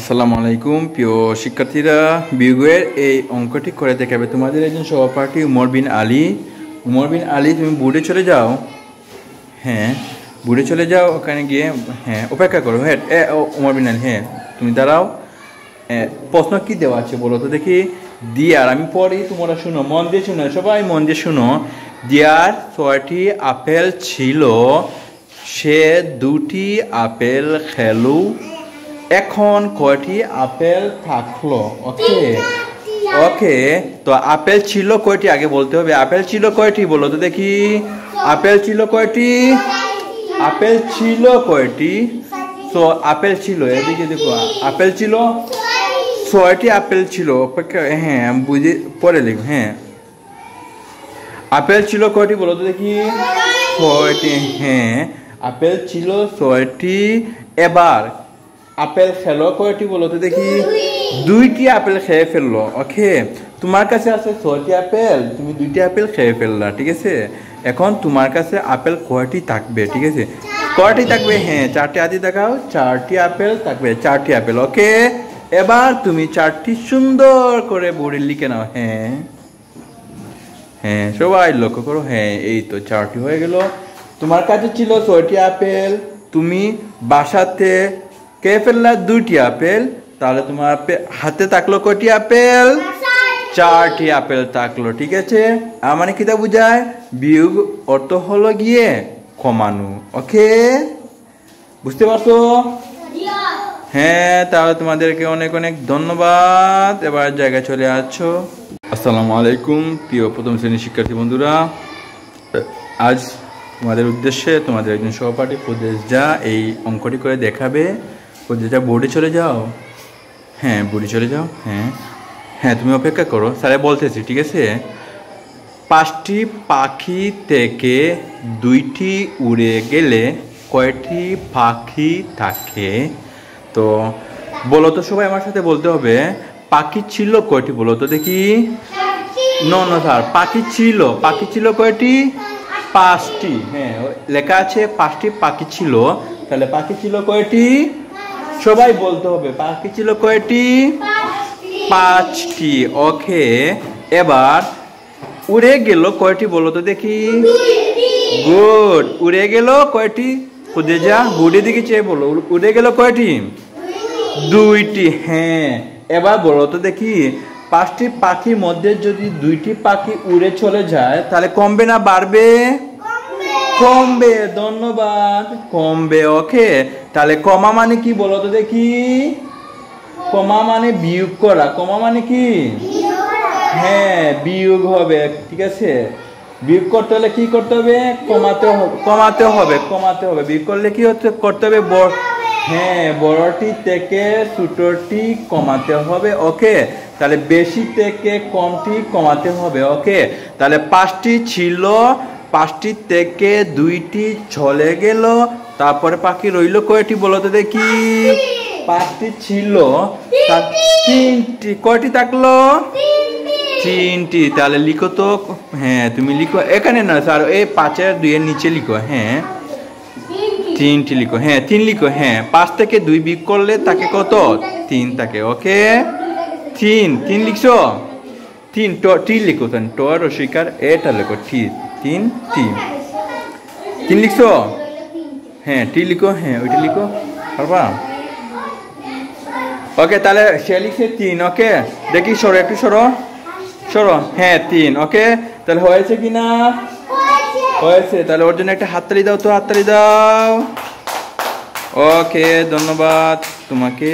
আসসালামু আলাইকুম প্রিয় শিক্ষার্থীরা, বিয়োগের এই অঙ্কটি করে দেখাবে তোমাদের একজন সহপাঠী উমর বিন আলী। উমর বিন আলী, তুমি বোর্ডে চলে যাও। হ্যাঁ, বোর্ডে চলে যাও, ওখানে গিয়ে অপেক্ষা করো। উমর বিন আলী, তুমি দাঁড়াও। প্রশ্ন কি দেওয়া আছে বলো তো দেখি। দিয়ার, আমি পড়ি, তোমরা শুনো, মন দিয়ে শুনো, সবাই মন দিয়ে শুনো। দিয়ার 6টি আপেল ছিল, সে 2টি আপেল খেলো, এখন কয়টি আপেল থাকলো? ওকে, তো আপেল ছিল কয়টি আগে বলতে হবে। আপেল ছিল কয়টি বলো তো দেখি। আপেল ছিল কয়টি? আপেল ছিল কয়টি? তো আপেল ছিল, এদিকে দেখো, আপেল ছিল 6টি আপেল ছিল। আমি বুঝে পরে লিখব। আপেল ছিল কয়টি বলো তো দেখি। 6টি। আপেল ছিল 6টি। এবার আপেল খেলো কয়টি বলো তো দেখি। 2টি আপেল খেয়ে ফেললো। ওকে, তোমার কাছে আছে 6টি আপেল, তুমি 2টি আপেল খেয়ে ফেললা, ঠিক আছে। এখন তোমার কাছে আপেল কয়টি থাকবে? ঠিক আছে, কয়টি থাকবে? 4টি হাতে দেখাও। 4টি আপেল থাকবে, 4টি আপেল। ওকে, এবার তুমি 4টি সুন্দর করে বোর্ডে লিখে নাও। সবাই লক্ষ্য করো। এই তো 4টি হয়ে গেল। তোমার কাছে ছিল 6টি আপেল, তুমি বাসাতে কে ফেললা 2টি আপেল, তাহলে তোমার হাতে থাকলো কয়টি আপেল? 4টি আপেল থাকলো, ঠিক আছে। মানে কিটা বুঝায়? বিয়োগ অর্থ হলো গিয়ে কমানো। ওকে, বুঝতে পারছো? তাহলে তোমাদেরকে অনেক অনেক ধন্যবাদ। এবার জায়গায় চলে আসছো। আসসালামু আলাইকুম প্রিয় প্রথম শ্রেণীর শিক্ষার্থী বন্ধুরা, আজ তোমাদের উদ্দেশ্যে তোমাদের একজন সহপাঠী প্রদেশ যা এই অঙ্কটি করে দেখাবে। প্রদেশ যা, বোর্ডে চলে যাও। বোর্ডে চলে যাও। তুমি অপেক্ষা করো, স্যারে বলতেছি, ঠিক আছে। 5টি পাখি থেকে 2টি উড়ে গেলে কয়টি পাখি থাকে? তো বলো তো সবাই, আমার সাথে বলতে হবে। পাখি ছিল কয়টি বলো তো দেখি। না স্যার, পাখি ছিল কয়টি? 5টি। লেখা আছে 5টি পাখি ছিল, তাহলে পাখি ছিল কয়টি? সবাই বলতে হবে, পাখি ছিল কয়টি? 5টি। ওকে, এবার উড়ে গেল কয়টি বলো তো দেখি। গুড, উড়ে গেল কয়টি? খুঁজে যা, বোর্ডের দিকে চেয়ে বলো, উড়ে গেল কয়টি? 2টি। এবার বলো তো দেখি, 5টি পাখির মধ্যে যদি 2টি পাখি উড়ে চলে যায়, তাহলে কমবে না বাড়বে? কমবে। ধন্যবাদ, কমবে। ওকে, তাহলে কমা মানে কি বলো তো দেখি। কমা মানে বিয়োগ করা। কমা মানে কি? বিয়োগ হবে, ঠিক আছে। বিয়োগ করতে হলে কি করতে হবে? কমাতে হবে। বিয়োগ করলে কি করতে হবে? বড়টি থেকে ছোটটি কমাতে হবে। ওকে, তাহলে বেশি থেকে কমটি কমাতে হবে। ওকে, তাহলে 5টি ছিল, 5টি থেকে 2টি চলে গেল, তারপরে পাখি রইল কয়টি বলো তো দেখি। 5টি ছিল, 3টি, কয়টি থাকলো? 3টি। তাহলে লিখো তো। তুমি লিখো এখানে না স্যার, এই 5-এর 2-এর নিচে লিখো। 3টি লিখো। 3 লিখো। 5 থেকে 2 বিয়োগ করলে তাকে কত? 3 থাকে। ওকে, 3 লিখছো। 3 লিখো। টর রসিকার এটা লিখো। 3 লিখছো। টি লিখো। ওইটা লিখো, পারবা? ওকে, তাহলে সে লিখছে 3। ওকে, দেখি সরো, একটু সরো। 3। ওকে, তাহলে হয়েছে কি না? হয়েছে। তাহলে ওর জন্য একটা হাততালি দাও তো, হাততালি দাও। ওকে, ধন্যবাদ তোমাকে।